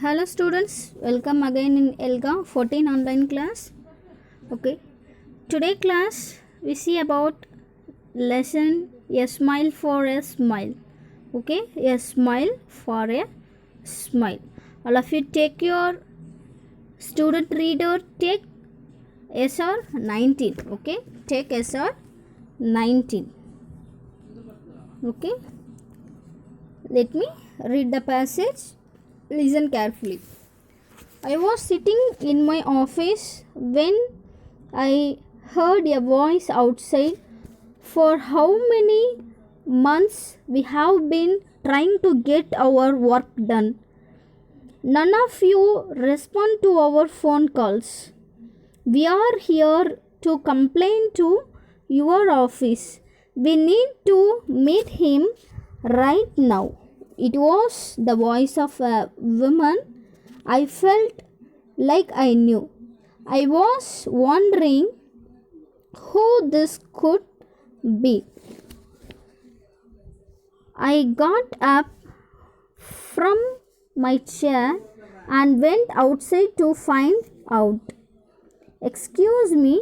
Hello students, welcome again in ELGA 14 online class. Okay, today class we see about lesson a smile for a smile. Okay, a smile for a smile. All of you take your student reader, take SR 19. Okay, take SR 19. Okay, let me read the passage. Listen carefully. I was sitting in my office when I heard a voice outside. For how many months we have been trying to get our work done. None of you respond to our phone calls. We are here to complain to your office. We need to meet him right now. It was the voice of a woman I felt like I knew. I was wondering who this could be. I got up from my chair and went outside to find out. Excuse me,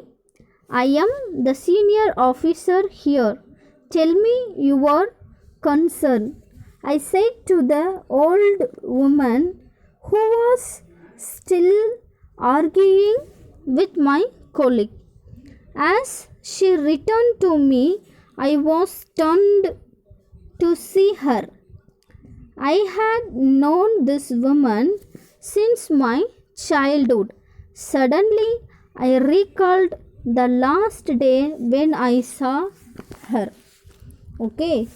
I am the senior officer here. Tell me your concern, I said to the old woman who was still arguing with my colleague. As she returned to me, I was stunned to see her. I had known this woman since my childhood. Suddenly, I recalled the last day when I saw her. Okay,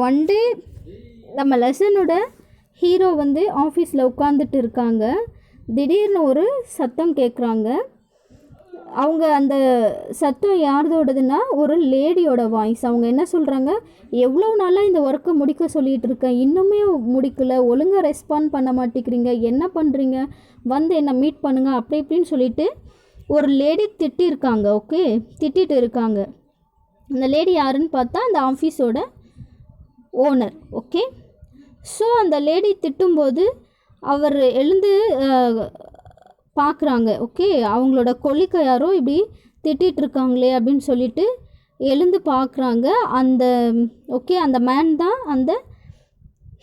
one day நம்ம லெசனோட hero வந்து ஆஃபீஸில் உட்காந்துட்டு இருக்காங்க. திடீர்னு ஒரு சத்தம் கேட்குறாங்க. அவங்க அந்த சத்தம் யாரோடதுன்னா ஒரு லேடியோட வாய்ஸ். அவங்க என்ன சொல்கிறாங்க, எவ்வளோ நாளாக இந்த ஒர்க்கை முடிக்க சொல்லிகிட்டு இருக்கேன், இன்னுமே முடிக்கல, ஒழுங்காக ரெஸ்பாண்ட் பண்ண மாட்டேங்கிறீங்க, என்ன பண்ணுறீங்க, வந்து என்னை மீட் பண்ணுங்கள் அப்படி இப்படின்னு சொல்லிட்டு ஒரு லேடி திட்டிருக்காங்க. ஓகே, திட்டிட்டு இருக்காங்க. அந்த லேடி யாருன்னு பார்த்தா அந்த ஆஃபீஸோட ஓனர். ஓகே, ஸோ அந்த லேடி திட்டும்போது அவர் எழுந்து பார்க்குறாங்க. ஓகே, அவங்களோட கொல்லிக்க யாரோ இப்படி திட்டிகிட்டு இருக்காங்களே அப்படின்னு சொல்லிட்டு எழுந்து பார்க்குறாங்க. அந்த ஓகே, அந்த மேன் தான், அந்த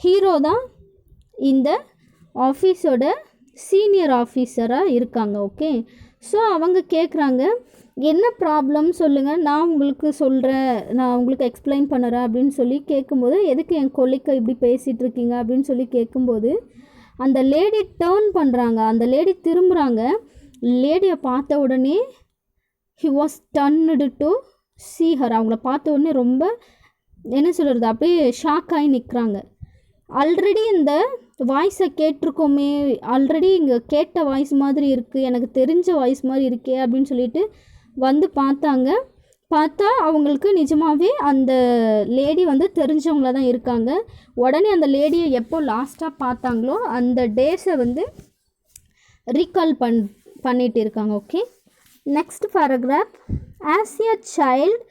ஹீரோ தான் இந்த ஆஃபீஸோட சீனியர் ஆஃபீஸராக இருக்காங்க. ஓகே, ஸோ அவங்க கேட்குறாங்க, என்ன ப்ராப்ளம் சொல்லுங்கள், நான் உங்களுக்கு சொல்கிறேன், நான் உங்களுக்கு எக்ஸ்பிளைன் பண்ணுறேன் அப்படின்னு சொல்லி கேட்கும்போது, எதுக்கு என் கொல்லிக்க இப்படி பேசிகிட்டு இருக்கீங்க அப்படின்னு சொல்லி கேட்கும்போது அந்த லேடி டேர்ன் பண்ணுறாங்க. அந்த லேடி திரும்புகிறாங்க. லேடியை பார்த்த உடனே he was turned to see her. அவங்கள பார்த்த உடனே ரொம்ப என்ன சொல்கிறது, அப்படியே ஷாக் ஆகி நிற்கிறாங்க. ஆல்ரெடி இந்த வாய்ஸை கேட்டிருக்கோமே, ஆல்ரெடி இங்கே கேட்ட வாய்ஸ் மாதிரி இருக்குது, எனக்கு தெரிஞ்ச வாய்ஸ் மாதிரி இருக்கே அப்படின்னு சொல்லிட்டு வந்து பார்த்தாங்க. பார்த்தா அவங்களுக்கு நிஜமாகவே அந்த லேடி வந்து தெரிஞ்சவங்கள தான் இருக்காங்க. உடனே அந்த லேடியை எப்போ லாஸ்ட்டாக பார்த்தாங்களோ அந்த டேஸை வந்து ரீகால் பண்ணிட்டு இருக்காங்க. Okay, next paragraph. As a child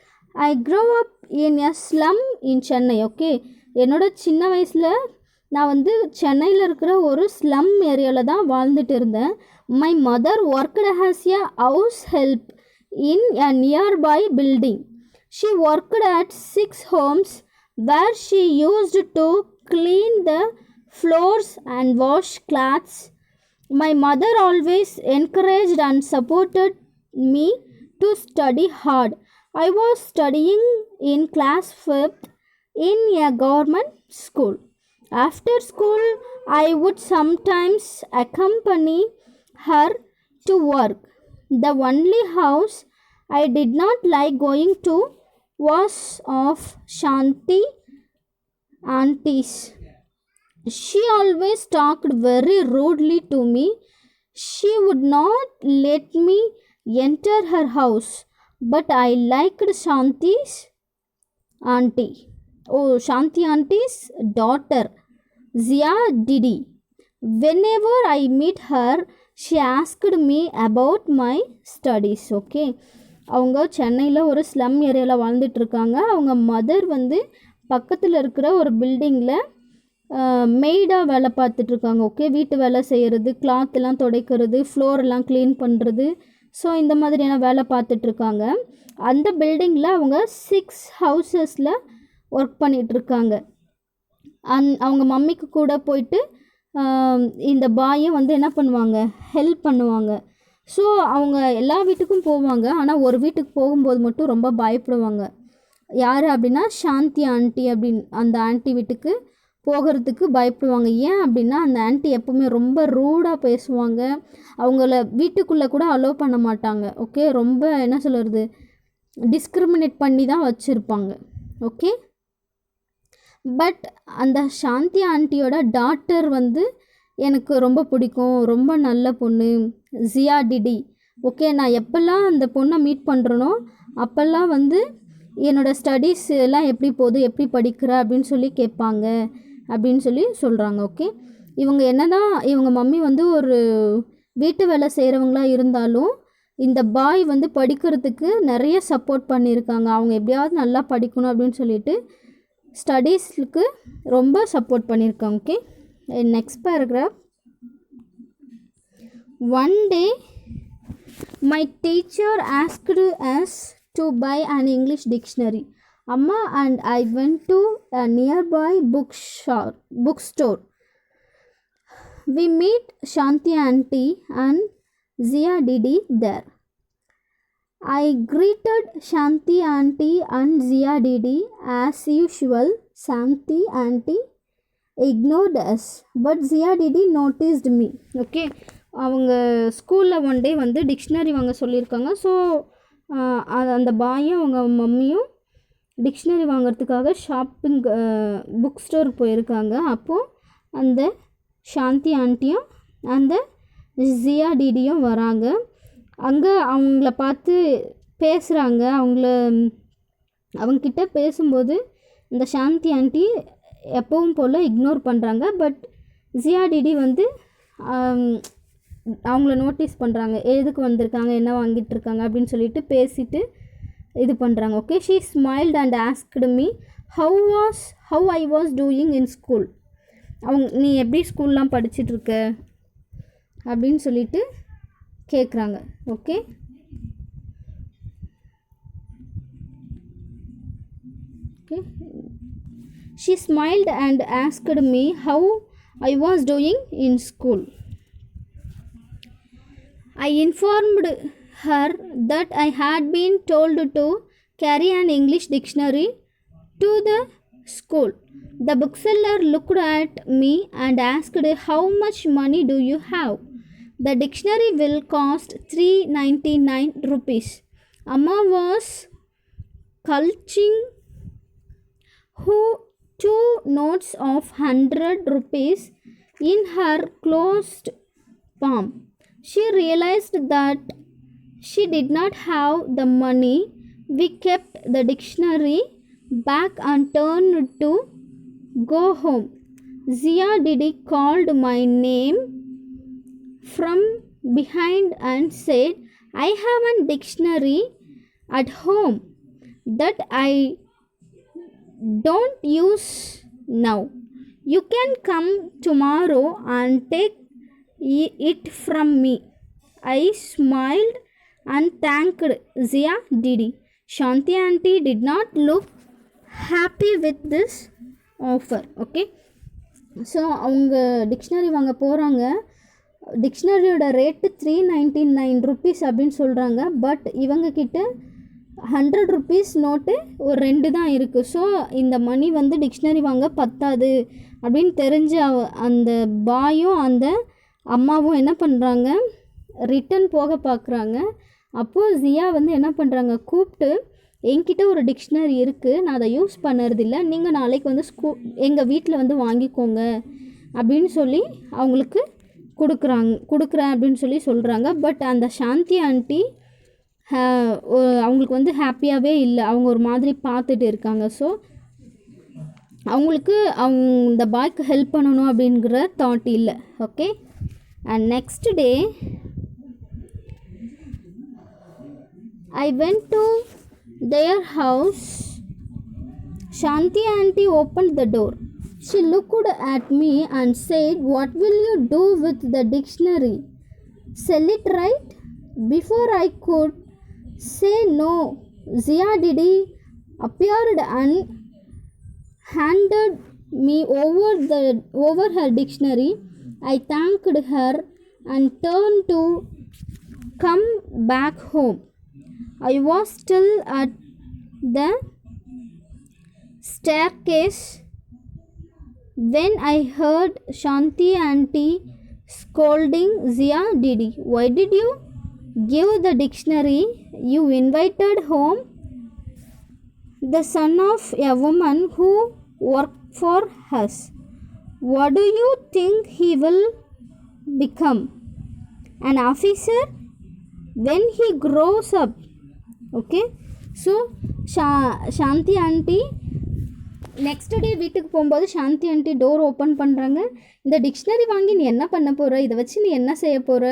I grow up in a slum in Chennai. Okay, என்னோட சின்ன வயசில் நான் வந்து சென்னையில் இருக்கிற ஒரு ஸ்லம் ஏரியாவில் தான் வாழ்ந்துட்டு இருந்தேன். My mother worked has a house help in a nearby building. She worked at 6 homes where she used to clean the floors and wash clothes. My mother always encouraged and supported me to study hard. I was studying in class 5th in a government school. After school, I would sometimes accompany her to work. The only house I did not like going to was of Shanti auntie's. She always talked very rudely to me. She would not let me enter her house, but I liked Shanti's auntie. Oh, Shanti auntie's daughter, Zia Didi. Whenever I meet her, she asked me about my studies. Okay, அவங்க சென்னையில் ஒரு slum ஏரியாவில் வாழ்ந்துட்டுருக்காங்க. அவங்க mother வந்து பக்கத்தில் இருக்கிற ஒரு பில்டிங்கில் மெய்டாக வேலை பார்த்துட்ருக்காங்க. ஓகே, வீட்டு வேலை செய்கிறது, கிளாத்லாம் துடைக்கிறது, ஃப்ளோரெல்லாம் க்ளீன் பண்ணுறது, ஸோ இந்த மாதிரியான வேலை பார்த்துட்ருக்காங்க. அந்த பில்டிங்கில் அவங்க 6 ஹவுசஸில் ஒர்க் பண்ணிகிட்ருக்காங்க. அவங்க மம்மிக்கு கூட போயிட்டு இந்த பாயும் வந்து என்ன பண்ணுவாங்க, ஹெல்ப் பண்ணுவாங்க. ஸோ அவங்க எல்லா வீட்டுக்கும் போவாங்க. ஆனால் ஒரு வீட்டுக்கு போகும்போது மட்டும் ரொம்ப பயப்படுவாங்க. யார் அப்படின்னா சாந்தி ஆண்டி அந்த ஆண்டி வீட்டுக்கு போகிறதுக்கு பயப்படுவாங்க. ஏன் அப்படின்னா அந்த ஆண்டி எப்போவுமே ரொம்ப ரூடாக பேசுவாங்க. அவங்கள வீட்டுக்குள்ளே கூட அலோவ் பண்ண மாட்டாங்க. ஓகே, ரொம்ப என்ன சொல்கிறது, டிஸ்கிரிமினேட் பண்ணி தான் வச்சுருப்பாங்க. ஓகே, பட் அந்த சாந்தி ஆண்டியோட டாட்டர் வந்து எனக்கு ரொம்ப பிடிக்கும், ரொம்ப நல்ல பொண்ணு, ஜியா டிடி. ஓகே, நான் எப்போல்லாம் அந்த பொண்ணை மீட் பண்ணுறனோ அப்போல்லாம் வந்து என்னோடய ஸ்டடீஸ் எல்லாம் எப்படி போகுது, எப்படி படிக்கிற அப்படின்னு சொல்லி கேட்பாங்க அப்படின்னு சொல்லி சொல்கிறாங்க. ஓகே, இவங்க என்ன தான் இவங்க மம்மி வந்து ஒரு வீட்டு வேலை செய்கிறவங்களாக இருந்தாலும் இந்த பாய் வந்து படிக்கிறதுக்கு நிறைய சப்போர்ட் பண்ணியிருக்காங்க. அவங்க எப்படியாவது நல்லா படிக்கணும் அப்படின்னு சொல்லிட்டு ஸ்டடீஸ்க்கு ரொம்ப சப்போர்ட் பண்ணியிருக்காங்க. Okay, next paragraph. One day my teacher asked us to buy an English dictionary. Amma and I went to a nearby bookstore. We meet Shanti auntie and Zia Didi there. I greeted Shanti auntie and Zia Didi as usual. Shanti auntie ignored us, but Zia Didi noticed me. Okay, அவங்க ஸ்கூலில் one day வந்து dictionary வாங்க சொல்லியிருக்காங்க. So அந்த பாயும் அவங்க மம்மியும் dictionary வாங்கிறதுக்காக shopping book store போயிருக்காங்க. அப்போது அந்த சாந்தி ஆண்டியும் அந்த ஜியா டிடியும் வராங்க. அங்கே அவங்கள பார்த்து பேசுகிறாங்க. அவங்கக்கிட்ட பேசும்போது இந்த சாந்தி ஆண்டி எப்பவும் போல் இக்னோர் பண்ணுறாங்க. பட் ஜியா டிடி வந்து அவங்கள நோட்டீஸ் பண்ணுறாங்க, எதுக்கு வந்திருக்காங்க, என்ன வாங்கிட்டு இருக்காங்க அப்படின்னு சொல்லிட்டு பேசிட்டு இது பண்ணுறாங்க. Okay, she smiled and asked me have I was doing in school. நீ எப்படி ஸ்கூல்லாம் படிச்சிட்ருக்க அப்படின்னு சொல்லிட்டு கேட்குறாங்க. Okay, okay, she smiled and asked me have I was doing in school. I informed her that I had been told to carry an English dictionary to the school. The bookseller looked at me and asked, "How much money do you have?" The dictionary will cost 399 rupees. Amma was clutching 2 notes of 100 rupees in her closed palm. She realized that she did not have the money. We kept the dictionary back and turned to go home. Zia Didi called my name from behind and said, "I have a dictionary at home that I don't use now. You can come tomorrow and take it from me." I smiled and thanked Zia Didi. Shanti auntie did not look happy with this offer. Okay, so அவங்க dictionary வாங்க போகிறாங்க. டிக்ஷனரியோட rate 399 rupees அப்படின்னு சொல்கிறாங்க. But இவங்கக்கிட்ட 100 rupees note ஒரு 2 தான் இருக்குது. So இந்த மணி வந்து டிக்ஷனரி வாங்க பத்தாது அப்படின்னு தெரிஞ்ச அந்த பாயும் அந்த அம்மாவும் என்ன பண்ணுறாங்க, ரிட்டன் போக பார்க்குறாங்க. அப்போது ஜியா வந்து என்ன பண்ணுறாங்க, கூப்பிட்டு என்கிட்ட ஒரு டிக்ஷனரி இருக்குது, நான் அதை யூஸ் பண்ணுறதில்ல, நீங்கள் நாளைக்கு வந்து எங்கள் வீட்டில் வந்து வாங்கிக்கோங்க அப்படின்னு சொல்லி அவங்களுக்கு கொடுக்குறேன் அப்படின்னு சொல்லி சொல்கிறாங்க. பட் அந்த சாந்தி ஆண்டி அவங்களுக்கு வந்து ஹாப்பியாகவே இல்லை. அவங்க ஒரு மாதிரி பார்த்துட்டு இருக்காங்க. ஸோ அவங்களுக்கு இந்த பாய்க்கு ஹெல்ப் பண்ணணும் அப்படிங்கிற தாட் இல்லை. Okay, and next day I went to their house. Shanti auntie opened the door. She looked at me and said, "What will you do with the dictionary? Sell it, right?" Before I could say no, Zia Didi appeared and handed me over her dictionary. I thanked her and turned to come back home. I was still at the staircase when I heard Shanti auntie scolding Zia Didi. "Why did you give the dictionary you invited home the son of a woman who worked for us? What do you think he will become? An officer when he grows up?" Okay, so Shanthi aunty next day வீட்டுக்கு போகும்போது சாந்தி aunty door open பண்ணுறாங்க. இந்த dictionary வாங்கி நீ என்ன பண்ண போகிற, இதை வச்சு நீ என்ன செய்ய போகிற,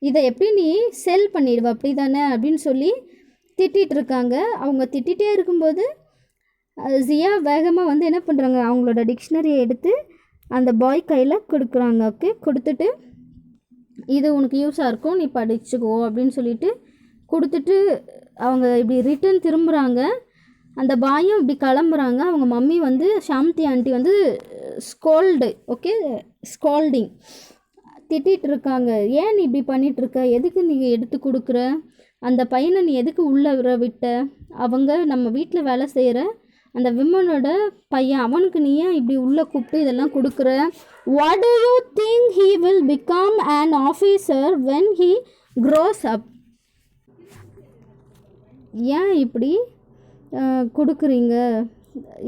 இதை எப்படி நீ செல் பண்ணிடுவ அப்படி தானே அப்படின்னு சொல்லி திட்டிகிட்ருக்காங்க. அவங்க திட்டிகிட்டே இருக்கும்போது ஜியா வேகமாக வந்து என்ன பண்ணுறாங்க, அவங்களோட டிக்ஷனரியை எடுத்து அந்த பாய் கையில் கொடுக்குறாங்க. ஓகே, கொடுத்துட்டு இது உனக்கு யூஸாக இருக்கும், நீ படிச்சுக்கோ அப்படின்னு சொல்லிட்டு கொடுத்துட்டு அவங்க இப்படி ரிட்டன் திரும்புகிறாங்க. அந்த பாயும் இப்படி கிளம்புறாங்க. அவங்க மம்மி வந்து சாந்தி ஆண்டி வந்து ஸ்கோல்டிங் திட்டிகிட்டு இருக்காங்க. ஏன் நீ இப்படி பண்ணிகிட்ருக்க, எதுக்கு நீ எடுத்து கொடுக்குற, அந்த பையனை நீ எதுக்கு உள்ளே விட்ட, அவங்க நம்ம வீட்டில் வேலை செய்கிற அந்த விமனோட பையன், அவனுக்கு நீ ஏன் இப்படி உள்ளே கூப்பிட்டு இதெல்லாம் கொடுக்குற? What do you think he will become an officer when he grows up? ஏன் இப்படி கொடுக்குறீங்க,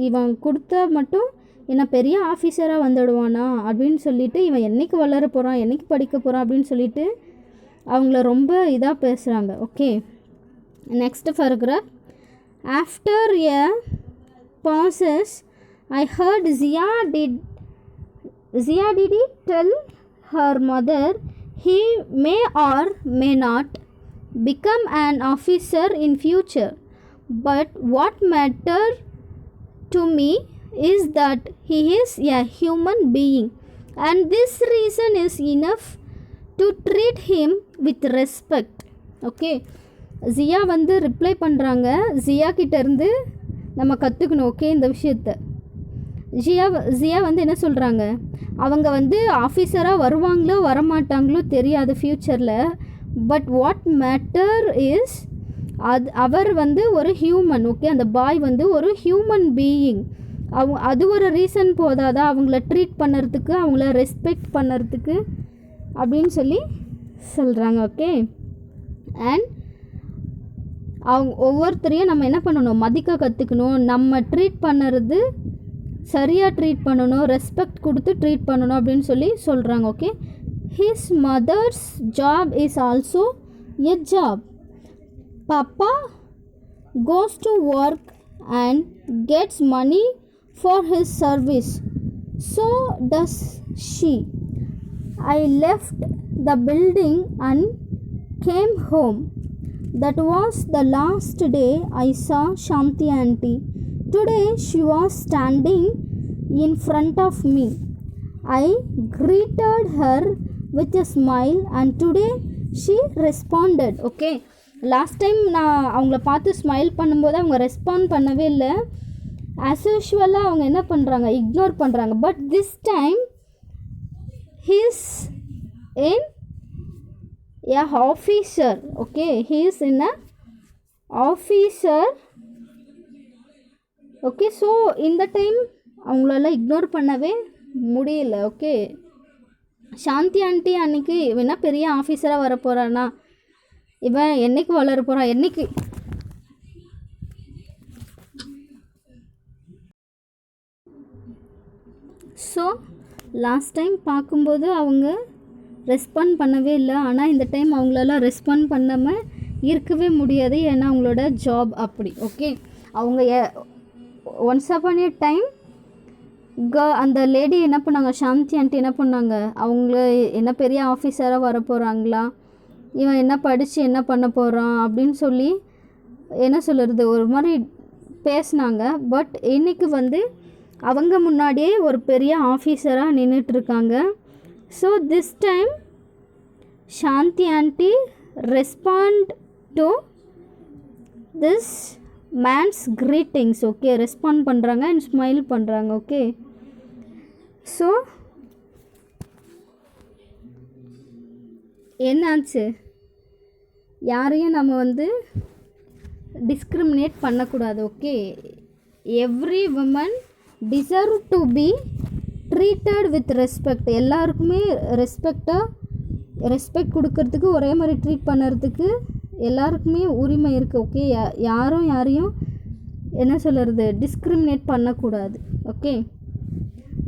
இவன் கொடுத்தா மட்டும் என்ன பெரிய ஆஃபீஸராக வந்துடுவானா அப்படின்னு சொல்லிட்டு, இவன் என்றைக்கு வளர போகிறான், என்றைக்கு படிக்க போகிறான் அப்படின்னு சொல்லிட்டு அவங்கள ரொம்ப இதாக பேசுகிறாங்க. Okay, next paragraph. After a bosses I heard Zia Didi tell her mother he may or may not become an officer in future, but what matters to me is that he is a human being, and this reason is enough to treat him with respect. Okay, Jiya வந்து reply பண்ணுறாங்க. ஜியா கிட்டேருந்து நம்ம கற்றுக்கணும். Okay, இந்த விஷயத்தை ஜியா வந்து என்ன சொல்கிறாங்க, அவங்க வந்து ஆஃபீஸராக வருவாங்களோ வரமாட்டாங்களோ தெரியாது ஃப்யூச்சரில், பட் வாட் மேட்டர் இஸ் அவர் வந்து ஒரு ஹியூமன். ஓகே, அந்த பாய் வந்து ஒரு ஹியூமன் பீயிங். அது ஒரு ரீசன் போதாதா அவங்கள ட்ரீட் பண்ணுறதுக்கு, அவங்கள ரெஸ்பெக்ட் பண்ணுறதுக்கு அப்படின்னு சொல்லி சொல்கிறாங்க. ஓகே, அண்ட் அவங்க ஒவ்வொருத்தரையும் நம்ம என்ன பண்ணணும், மதிக்க கற்றுக்கணும். நம்ம ட்ரீட் பண்ணுறது சரியாக ட்ரீட் பண்ணணும், ரெஸ்பெக்ட் கொடுத்து ட்ரீட் பண்ணணும் அப்படின்னு சொல்லி சொல்கிறாங்க. Okay, his mother's job is also a job. Papa goes to work and gets money for his service. So does she. I left the building and came home. That was the last day I saw Shanti auntie. Today she was standing in front of me. I greeted her with a smile and today she responded. Okay, last time நான் அவங்கள பார்த்து smile பண்ணும்போது அவங்க respond பண்ணவே இல்லை. As யூஷுவலாக அவங்க என்ன பண்ணுறாங்க, இக்னோர் பண்ணுறாங்க. But this time he's in a officer. Okay, he's in a officer. Okay, so இந்த டைம் அவங்களால இக்னோர் பண்ணவே முடியல. ஓகே, சாந்தி ஆண்டி அன்றைக்கி இவனா பெரிய ஆஃபீஸராக வர போகிறானா, இவன் என்றைக்கு வளர போகிறான், என்றைக்கு ஸோ லாஸ்ட் டைம் பார்க்கும்போது அவங்க ரெஸ்பாண்ட் பண்ணவே இல்லை. ஆனால் இந்த டைம் அவங்களால ரெஸ்பாண்ட் பண்ணாமல் இருக்கவே முடியாது, ஏன்னா அவங்களோட ஜாப் அப்படி. ஓகே, அவங்க ஒன்ஸ் அப்பான் எ டைம் அந்த லேடி என்ன பண்ணாங்க, சாந்தி ஆண்டி என்ன பண்ணாங்க, அவங்கள என்ன பெரிய ஆஃபீஸராக வர போகிறாங்களா, இவன் என்ன படித்து என்ன பண்ண போகிறான் அப்படின்னு சொல்லி என்ன சொல்கிறது ஒரு மாதிரி பேசினாங்க. பட் இன்றைக்கி வந்து அவங்க முன்னாடியே ஒரு பெரிய ஆஃபீஸராக நின்றுட்டுருக்காங்க. So this time Shanti aunty respond to this man's greetings. Okay, respond பண்ணுறாங்க அண்ட் ஸ்மைல் பண்ணுறாங்க. ஓகே, ஸோ என்னாச்சு, யாரையும் நம்ம டிஸ்கிரிமினேட் பண்ணக்கூடாது. Okay, every women deserve to be treated with respect. எல்லாருக்குமே ரெஸ்பெக்ட் கொடுக்கறதுக்கு, ஒரே மாதிரி ட்ரீட் பண்ணுறதுக்கு எல்லாருக்குமே உரிமை இருக்குது. ஓகே, யாரும் யாரையும் என்ன சொல்கிறது, டிஸ்கிரிமினேட் பண்ணக்கூடாது. Okay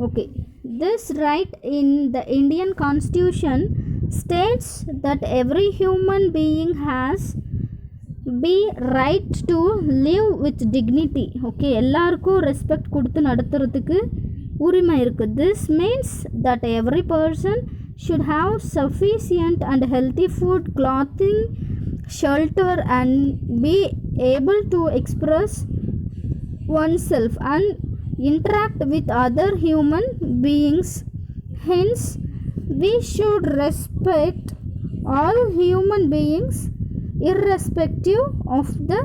okay this right in the Indian constitution states that every human being has be right to live with dignity. Okay, எல்லாருக்கும் ரெஸ்பெக்ட் கொடுத்து நடத்துறதுக்கு உரிமை இருக்குது. This means that every person should have sufficient and healthy food, clothing, shelter and be able to express oneself and interact with other human beings. Hence we should respect all human beings irrespective of the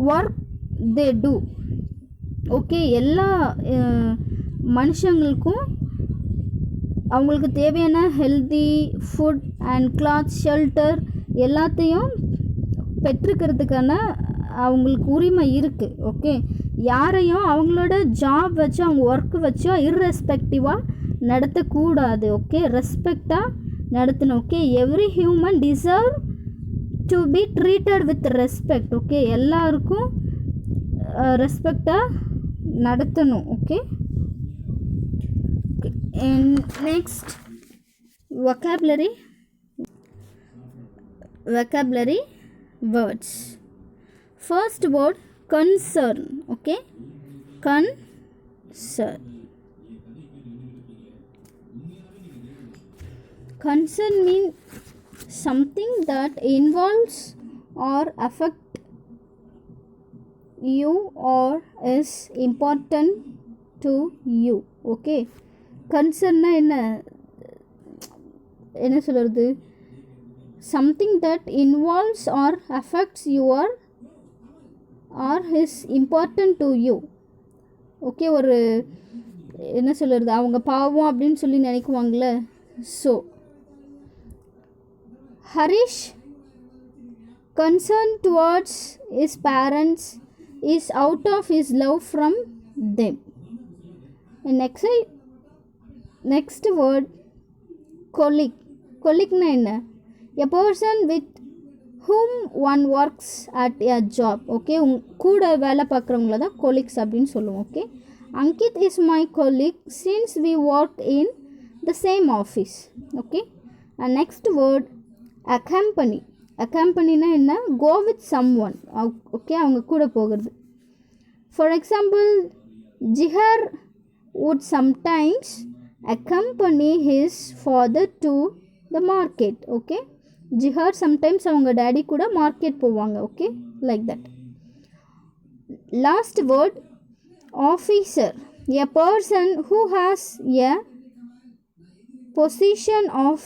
work they do. Okay, எல்லா மனுஷங்களுக்கும் அவங்களுக்கு தேவையான healthy food and cloth, shelter எல்லாத்தையும் பெற்றுக்கிறதுக்கான அவங்களுக்கு உரிமை இருக்குது. Okay, யாரையும் அவங்களோட job வச்சு, அவங்க ஒர்க்கு வச்சோ இர்ரெஸ்பெக்டிவாக நடத்தக்கூடாது. ஓகே, ரெஸ்பெக்டாக நடத்தணும். Okay, every human deserve to be treated with respect. Okay, எல்லாருக்கும் ரெஸ்பெக்டாக நடத்தணும். Okay, next vocabulary words. First word concern. Okay, concern. Concern means something that involves or affect you or is important to you. Okay, concern என்ன சொல்கிறது, something that involves or affects your or is important to you. Okay, ஒரு என்ன சொல்கிறது, அவங்க பாவம் அப்படின்னு சொல்லி நினைக்குவாங்களே. So Harish concern towards his parents is out of his love from them. Next word colleague. Colleague na enna, a person with whom one works at a job. Okay, கூட வேலை பார்க்குறவங்கள தான் colleagues அப்படின்னு சொல்லுவோம். Okay, Ankit is my colleague since we work in the same office. Okay, and next word accompany. Accompanyனா என்ன, go with someone. Okay, அவங்க கூட போகிறது. For example, Jihar would sometimes accompany his father to the market. Okay, Jihar sometimes அவங்க daddy கூட market போவாங்க. Okay, like that. Last word officer, a person who has a position of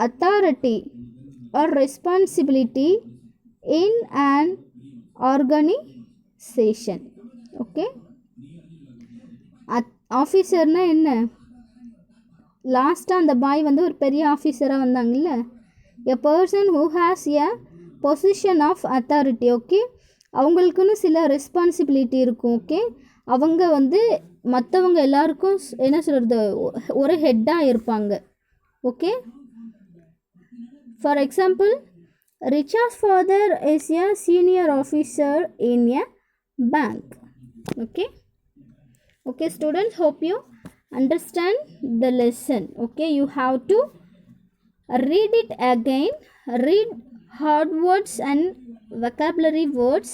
authority or responsibility in an organization. Okay, ஆஃபீஸர்னா என்ன, லாஸ்ட்டாக அந்த boy ஒரு பெரிய ஆஃபீஸராக வந்தாங்கல்ல. A person who has a position of authority. Okay, அவங்களுக்குன்னு சில ரெஸ்பான்சிபிலிட்டி இருக்கும். ஓகே, அவங்க மற்றவங்க எல்லாருக்கும் என்ன சொல்கிறது, ஒரு ஹெட்டாக இருப்பாங்க. Okay, for example, Richa's father is a senior officer in a bank. Okay okay students, hope you understand the lesson. Okay, you have to read it again, read hard words and vocabulary words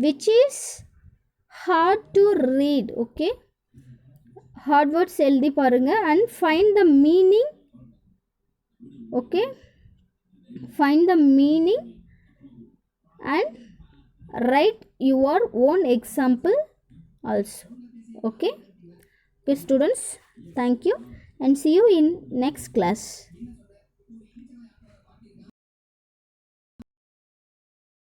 which is hard to read. Okay, hard words எழுதி பாருங்க and find the meaning. Okay, find the meaning and write your own example also. Okay. Okay, students, thank you and see you in next class.